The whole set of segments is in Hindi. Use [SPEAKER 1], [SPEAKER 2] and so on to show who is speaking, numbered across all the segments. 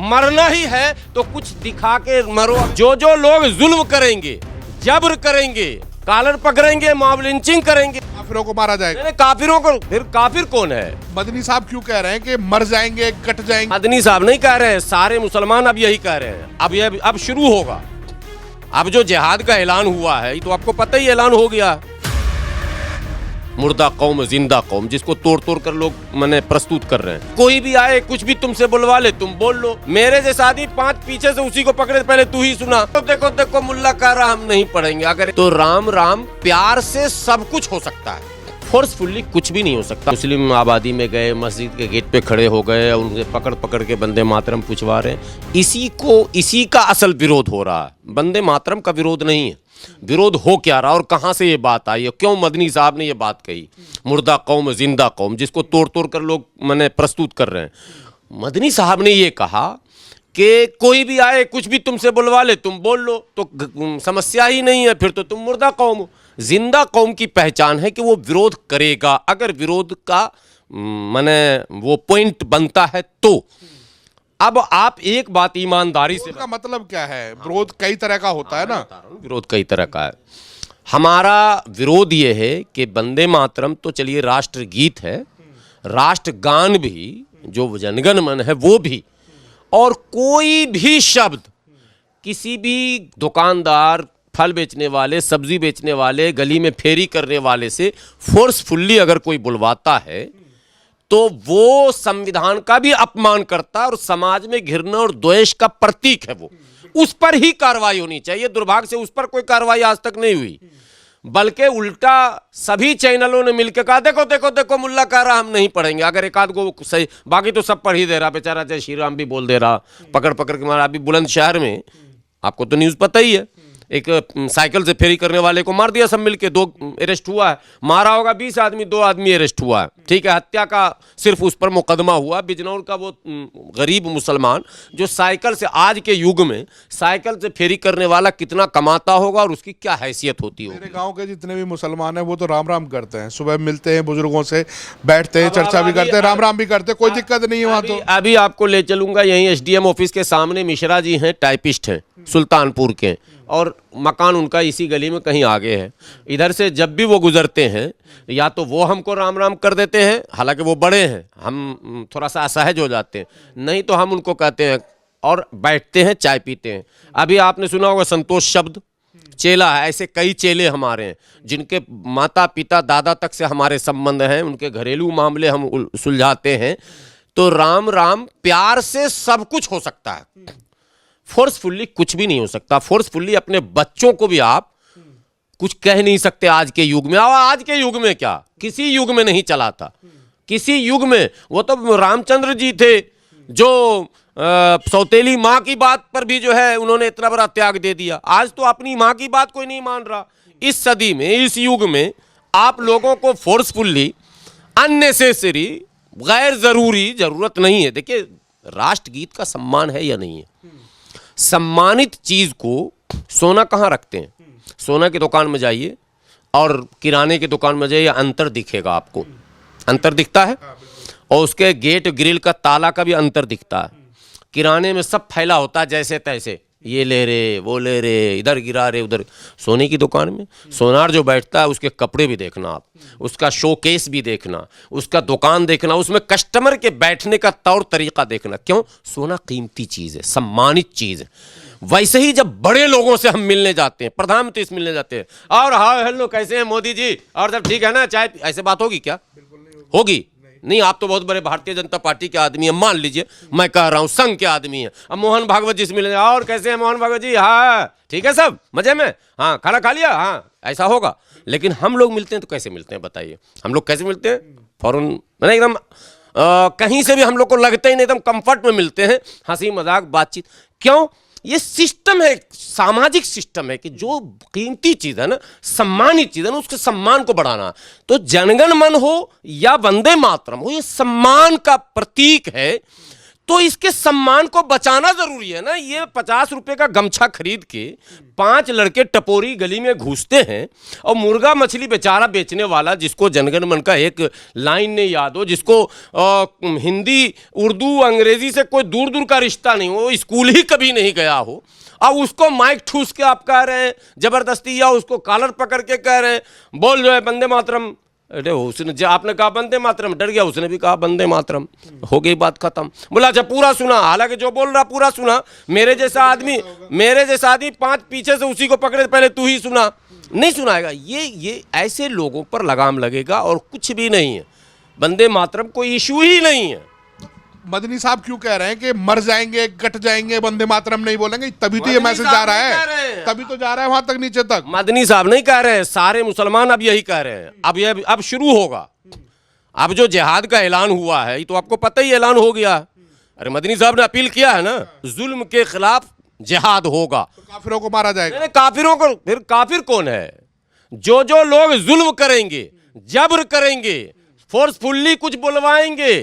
[SPEAKER 1] मरना ही है तो कुछ दिखा के मरो। जो जो लोग जुल्म करेंगे, जबर करेंगे, कॉलर पकड़ेंगे, मॉब लिंचिंग करेंगे,
[SPEAKER 2] काफिरों को मारा जाएगा।
[SPEAKER 1] काफिरों को, फिर काफिर कौन है?
[SPEAKER 2] मदनी साहब क्यों कह रहे हैं कि मर जाएंगे, कट जाएंगे?
[SPEAKER 1] मदनी साहब नहीं कह रहे हैं, सारे मुसलमान अब यही कह रहे हैं। अब शुरू होगा। अब जो जिहाद का ऐलान हुआ है, तो आपको पता ही ऐलान हो गया। मुर्दा कौम जिंदा कौम, जिसको तोड़ तोड़ कर लोग मैंने प्रस्तुत कर रहे हैं। कोई भी आए, कुछ भी तुमसे बुलवा ले, तुम बोल लो। मेरे जैसा आदमी 5 पीछे से उसी को पकड़े, पहले तू ही सुना। तो देखो देखो मुल्ला कह रहा हम नहीं पढ़ेंगे। अगर तो राम राम प्यार से सब कुछ हो सकता है, फोर्सफुली कुछ भी नहीं हो सकता। मुस्लिम आबादी में गए, मस्जिद के गेट पे खड़े हो गए, उनसे पकड़ पकड़ के वंदे मातरम पूछवा रहे हैं। इसी का असल विरोध हो रहा है। वंदे मातरम का विरोध नहीं है। विरोध हो क्या रहा और कहां से ये बात आई है, क्यों मदनी साहब ने ये बात कही? मुर्दा कौम जिंदा कौम, जिसको तोड़ तोड़ कर लोग मैंने प्रस्तुत कर रहे हैं। मदनी साहब ने ये कहा कि कोई भी आए, कुछ भी तुमसे बुलवा ले, तुम बोल लो, तो समस्या ही नहीं है, फिर तो तुम मुर्दा कौम हो। जिंदा कौम की पहचान है कि वो विरोध करेगा। अगर विरोध का माने वो पॉइंट बनता है तो। अब आप एक बात ईमानदारी से,
[SPEAKER 2] का मतलब क्या है? विरोध कई तरह का होता है ना।
[SPEAKER 1] विरोध कई तरह का है। हमारा विरोध ये है कि वंदे मातरम तो चलिए राष्ट्रगीत है, राष्ट्रगान भी, जो जनगण मन है वो भी, और कोई भी शब्द किसी भी दुकानदार, फल बेचने वाले, सब्जी बेचने वाले, गली में फेरी करने वाले से फोर्सफुल्ली अगर कोई बुलवाता है तो वो संविधान का भी अपमान करता है और समाज में घृणा और द्वेष का प्रतीक है। वो उस पर ही कार्रवाई होनी चाहिए। दुर्भाग्य से उस पर कोई कार्रवाई आज तक नहीं हुई, बल्कि उल्टा सभी चैनलों ने मिलकर कहा देखो देखो देखो मुल्ला कह रहा हम नहीं पढ़ेंगे। अगर एक आध को सही, बाकी तो सब पढ़ ही दे रहा बेचारा। जय श्री राम भी बोल दे रहा, पकड़ पकड़ के मारा। अभी बुलंदशहर में आपको तो न्यूज़ पता ही है, एक साइकिल से फेरी करने वाले को मार दिया सब मिलके। 2 अरेस्ट हुआ है। मारा होगा 20 आदमी, 2 आदमी अरेस्ट हुआ है। ठीक है, हत्या का सिर्फ उस पर मुकदमा हुआ। बिजनौर का वो गरीब मुसलमान जो साइकिल से, आज के युग में साइकिल से फेरी करने वाला कितना कमाता होगा और उसकी क्या हैसियत होती होगी।
[SPEAKER 2] मेरे गांव के जितने भी मुसलमान हैं वो तो राम राम करते हैं। सुबह मिलते हैं, बुजुर्गों से बैठते हैं, चर्चा भी करते हैं, राम राम भी करते हैं, कोई दिक्कत नहीं है वहाँ। तो
[SPEAKER 1] अभी आपको ले चलूंगा, यहीं एसडीएम ऑफिस के सामने मिश्रा जी हैं, टाइपिस्ट हैं, सुल्तानपुर के, और मकान उनका इसी गली में कहीं आगे है। इधर से जब भी वो गुजरते हैं, या तो वो हमको राम राम कर देते हैं, हालांकि वो बड़े हैं, हम थोड़ा सा असहज हो जाते हैं, नहीं तो हम उनको कहते हैं और बैठते हैं, चाय पीते हैं। अभी आपने सुना होगा संतोष शब्द, चेला है। ऐसे कई चेले हमारे हैं जिनके माता पिता दादा तक से हमारे संबंध हैं, उनके घरेलू मामले हम सुलझाते हैं। तो राम राम प्यार से सब कुछ हो सकता है, फोर्सफुल्ली कुछ भी नहीं हो सकता। फोर्सफुल्ली अपने बच्चों को भी आप कुछ कह नहीं सकते आज के युग में। और आज के युग में क्या, किसी युग में नहीं चला था। किसी युग में, वो तो रामचंद्र जी थे जो सौतेली माँ की बात पर भी जो है उन्होंने इतना बड़ा त्याग दे दिया। आज तो अपनी माँ की बात कोई नहीं मान रहा। इस सदी में, इस युग में आप लोगों को फोर्सफुल्ली, अननेसेसरी, गैर जरूरी, जरूरत नहीं है। देखिए, राष्ट्रगीत का सम्मान है या नहीं है? सम्मानित चीज को सोना कहाँ रखते हैं? सोना की दुकान में जाइए और किराने की दुकान में जाइए, अंतर दिखेगा आपको। अंतर दिखता है। और उसके गेट ग्रिल का ताला का भी अंतर दिखता है। किराने में सब फैला होता है जैसे तैसे, ये ले रे, वो ले रे, इधर गिरा रे, उधर। सोने की दुकान में सोनार जो बैठता है, उसके कपड़े भी देखना आप, उसका शोकेस भी देखना, उसका दुकान देखना, उसमें कस्टमर के बैठने का तौर तरीका देखना। क्यों? सोना कीमती चीज़ है, सम्मानित चीज़ है। वैसे ही जब बड़े लोगों से हम मिलने जाते हैं, प्रधानमंत्री से मिलने जाते हैं, और हाँ हेलो कैसे हैं मोदी जी, और सब ठीक है ना, चाय, ऐसे बात होगी क्या? होगी नहीं। आप तो बहुत बड़े भारतीय जनता पार्टी के आदमी हैं, मान लीजिए, मैं कह रहा हूं संघ के आदमी हैं। अब मोहन भागवत जी से मिलने, और कैसे हैं मोहन भागवत जी, हाँ ठीक है, सब मजे में, हाँ खाना खा लिया, हाँ, ऐसा होगा। लेकिन हम लोग मिलते हैं तो कैसे मिलते हैं बताइए? हम लोग कैसे मिलते हैं? फौरन मैंने एकदम कहीं से भी हम लोग को लगता ही नहीं, एकदम कंफर्ट में मिलते हैं, हंसी मजाक बातचीत। क्यों? ये सिस्टम है, सामाजिक सिस्टम है कि जो कीमती चीज है ना, सम्मानित चीज है ना, उसके सम्मान को बढ़ाना। तो जनगण मन हो या वंदे मातरम हो, ये सम्मान का प्रतीक है। तो इसके सम्मान को बचाना जरूरी है ना। ये 50 रुपए का गमछा खरीद के 5 लड़के टपोरी गली में घुसते हैं और मुर्गा मछली बेचारा बेचने वाला, जिसको जनगण मन का एक लाइन नहीं याद हो, जिसको हिंदी उर्दू अंग्रेजी से कोई दूर दूर का रिश्ता नहीं हो, स्कूल ही कभी नहीं गया हो, अब उसको माइक ठूस के आप कह रहे हैं जबरदस्ती, या उसको कॉलर पकड़ के कह रहे हैं बोल जो है वंदे मातरम। अरे उसने जो आपने कहा वंदे मातरम, डर गया, उसने भी कहा वंदे मातरम, हो गई बात खत्म। बोला अच्छा पूरा सुना, हालांकि जो बोल रहा पूरा सुना। मेरे जैसा आदमी 5 पीछे से उसी को पकड़े, पहले तू ही सुना, नहीं सुनाएगा। ये ऐसे लोगों पर लगाम लगेगा और कुछ भी नहीं है। वंदे मातरम कोई इशू ही नहीं है।
[SPEAKER 2] मदनी साहब क्यों कह रहे हैं कि मर जाएंगे, कट जाएंगे, वंदे मातरम नहीं बोलेंगे? तभी तो ये मैसेज जा रहा है, तभी तो जा रहा है वहां तक, नीचे तक।
[SPEAKER 1] मदनी साहब नहीं कह रहे हैं, सारे मुसलमान अब यही कह रहे हैं। अब शुरू होगा। अब जो जिहाद का ऐलान हुआ है, ये तो आपको पता ही ऐलान हो गया। अरे मदनी साहब ने अपील किया है ना, जुल्म के खिलाफ जिहाद होगा,
[SPEAKER 2] तो काफिरों को मारा जाएगा।
[SPEAKER 1] काफिरों को, फिर काफिर कौन है? जो लोग जुल्म करेंगे, जबर करेंगे, फोर्सफुल्ली कुछ बुलवाएंगे,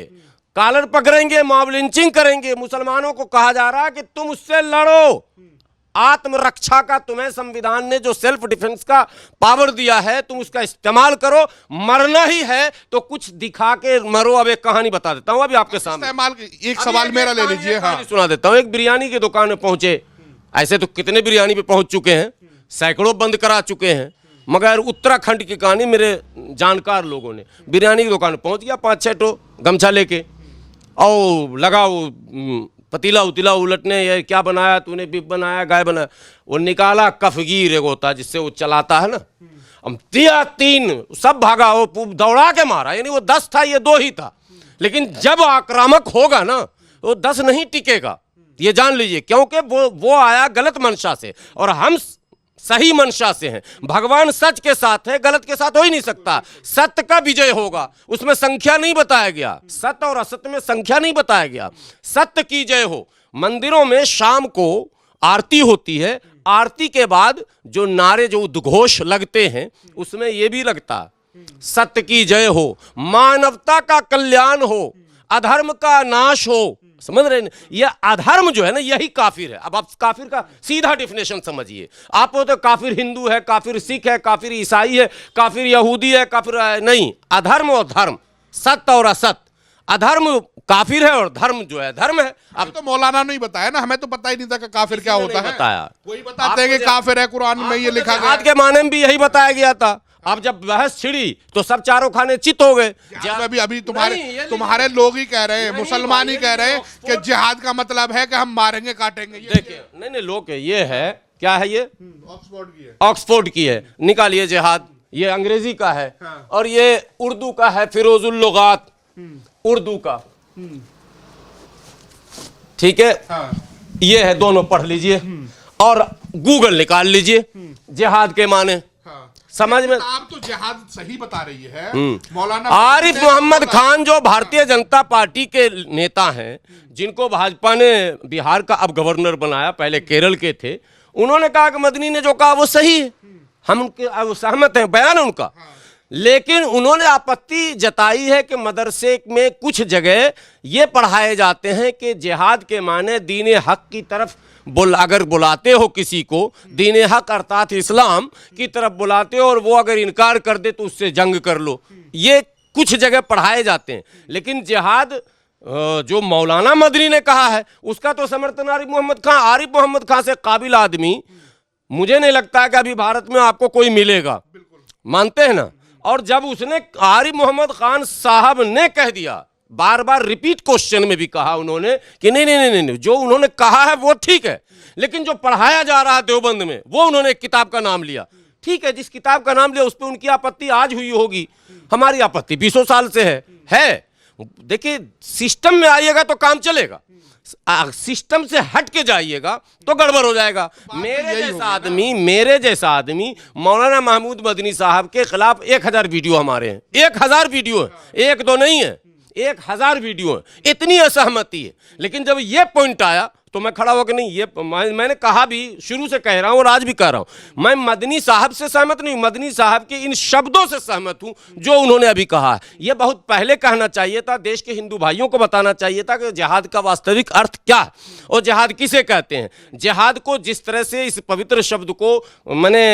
[SPEAKER 1] कॉलर पकड़ेंगे, मॉब लिंचिंग करेंगे, मुसलमानों को कहा जा रहा है कि तुम उससे लड़ो। आत्मरक्षा का तुम्हें संविधान ने जो सेल्फ डिफेंस का पावर दिया है, तुम उसका इस्तेमाल करो। मरना ही है तो कुछ दिखा के मरो। अब एक कहानी बता देता हूं अभी आपके सामने।
[SPEAKER 2] एक सवाल मेरा ले लीजिए। हाँ,
[SPEAKER 1] सुना देता हूं। एक बिरयानी की दुकान में पहुंचे, ऐसे तो कितने बिरयानी पे पहुंच चुके हैं, सैकड़ों बंद करा चुके हैं, मगर उत्तराखंड की कहानी मेरे जानकार लोगों ने। बिरयानी की दुकान पहुंच गया 5-6 टो गमछा लेके, और लगा वो पतीला उतीला उलटने, ये क्या बनाया तूने, बिफ बनाया, गाय बनाया। वो निकाला कफगीर एक होता है जिससे वो चलाता है ना, हम दिया 3, सब भागा, वो दौड़ा के मारा। यानी वो 10 था, ये 2 ही था। लेकिन जब आक्रामक होगा ना, वो 10 नहीं टिकेगा, ये जान लीजिए, क्योंकि वो आया गलत मंशा से और हम सही मंशा से हैं। भगवान सच के साथ है, गलत के साथ हो ही नहीं सकता। सत्य का विजय होगा, उसमें संख्या नहीं बताया गया, सत्य और असत्य में संख्या नहीं बताया गया। सत्य की जय हो। मंदिरों में शाम को आरती होती है, आरती के बाद जो नारे, जो उद्घोष लगते हैं, उसमें यह भी लगता, सत्य की जय हो, मानवता का कल्याण हो, अधर्म का नाश हो। समझ रहे हैं? यह अधर्म जो है ना, यही काफिर है। अब आप काफिर का सीधा डिफिनेशन समझिए। आप तो काफिर हिंदू है, काफिर सिख है, काफिर ईसाई है, काफिर यहूदी है, काफिर नहीं। अधर्म और धर्म, सत्य और असत्य। अधर्म काफिर है और धर्म जो है धर्म है।
[SPEAKER 2] अब तो मौलाना नहीं बताया ना, हमें तो पता ही नहीं था कि काफिर क्या होता है।
[SPEAKER 1] बताया,
[SPEAKER 2] वही बताते हैं कि काफिर है, कुरान में ये लिखा गया।
[SPEAKER 1] जिहाद के माने में भी यही बताया गया था। अब जब बहस छिड़ी तो सब चारों खाने चित हो गए।
[SPEAKER 2] अभी तुम्हारे लोग ही कह रहे हैं, मुसलमान ही कह रहे हैं कि जिहाद का मतलब है कि हम मारेंगे काटेंगे।
[SPEAKER 1] देखिए, नहीं लोग, ये है क्या है, ये
[SPEAKER 2] ऑक्सफोर्ड की है,
[SPEAKER 1] ऑक्सफोर्ड की है। निकालिए जिहाद, ये अंग्रेजी का है। हाँ। और ये उर्दू का है, फिरोजुल लुगात, उर्दू का। ठीक है। हाँ। ये है, दोनों पढ़ लीजिए और गूगल निकाल लीजिए जिहाद के माने। समझ में
[SPEAKER 2] आप तो जिहाद सही बता रही है। मौलाना
[SPEAKER 1] आरिफ मोहम्मद खान जो भारतीय जनता पार्टी के नेता हैं, जिनको भाजपा ने बिहार का अब गवर्नर बनाया, पहले केरल के थे, उन्होंने कहा कि मदनी ने जो कहा वो सही है, हम उनके सहमत हैं, बयान है उनका। लेकिन उन्होंने आपत्ति जताई है कि मदरसे में कुछ जगह ये पढ़ाए जाते हैं कि जिहाद के माने दीन हक की तरफ अगर बुलाते हो किसी को, दीन हक अर्थात इस्लाम की तरफ बुलाते हो, और वो अगर इनकार कर दे तो उससे जंग कर लो। ये कुछ जगह पढ़ाए जाते हैं। लेकिन जिहाद जो मौलाना मदनी ने कहा है, उसका तो समर्थन आरिफ मोहम्मद खान से काबिल आदमी मुझे नहीं लगता है कि अभी भारत में आपको कोई मिलेगा। मानते हैं ना? और जब उसने, आरिफ मोहम्मद खान साहब ने कह दिया, बार बार रिपीट क्वेश्चन में भी कहा उन्होंने कि नहीं, जो उन्होंने कहा है वो ठीक है, लेकिन जो पढ़ाया जा रहा है देवबंद में, वो उन्होंने एक किताब का नाम लिया। ठीक है, जिस किताब का नाम लिया उस पर उनकी आपत्ति आज हुई होगी, हमारी आपत्ति 20 साल से है। देखिए, सिस्टम में आइएगा तो काम चलेगा, सिस्टम से हट के जाइएगा तो गड़बड़ हो जाएगा। मेरे जैसा आदमी मौलाना महमूद मदनी साहब के खिलाफ 1000 वीडियो हमारे हैं, 1000 वीडियो है, 1-2 नहीं है, 1000 वीडियो है। इतनी असहमति है। लेकिन जब ये पॉइंट आया तो मैं खड़ा होकर नहीं, ये मैंने कहा भी, शुरू से कह रहा हूं और आज भी कह रहा हूं, मैं मदनी साहब से सहमत नहीं, मदनी साहब के इन शब्दों से सहमत हूं जो उन्होंने अभी कहा है। यह बहुत पहले कहना चाहिए था, देश के हिंदू भाइयों को बताना चाहिए था कि जिहाद का वास्तविक अर्थ क्या है और जिहाद किसे कहते हैं। जिहाद को जिस तरह से इस पवित्र शब्द को मैंने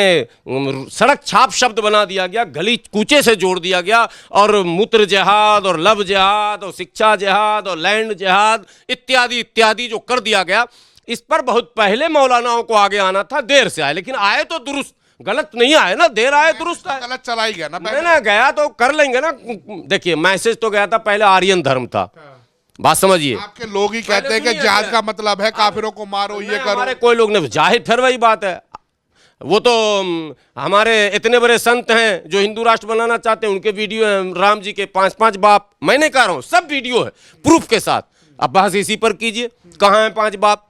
[SPEAKER 1] सड़क छाप शब्द बना दिया गया, गली कूचे से जोड़ दिया गया, और मूत्र जिहाद और लव जिहाद और शिक्षा जिहाद और लैंड जिहाद इत्यादि इत्यादि जो कर दिया गया, इस पर बहुत पहले मौलानाओं को आगे आना था, देर से आए, लेकिन आए तो दुरुस्त, गलत नहीं आए ना, देर आए दुरुस्त आए।
[SPEAKER 2] गलत चला ही गया ना,
[SPEAKER 1] मैंने गया तो कर लेंगे ना। देखिए मैसेज तो गया था, पहले आर्यन धर्म था, बात समझिए।
[SPEAKER 2] आपके लोग ही कहते हैं कि जिहाद का मतलब है काफिरों को मारो, ये करो।
[SPEAKER 1] हमारे कोई लोग नहीं, जाहिर फिर वही बात है, वो तो हमारे इतने बड़े संत हैं जो हिंदू राष्ट्र बनाना चाहते हैं, उनके वीडियो हैं, राम जी के 5-5 बाप, मैं नहीं कह रहा हूं, सब वीडियो है प्रूफ के साथ। अब बहस इसी पर कीजिए, कहां है 5 बाप।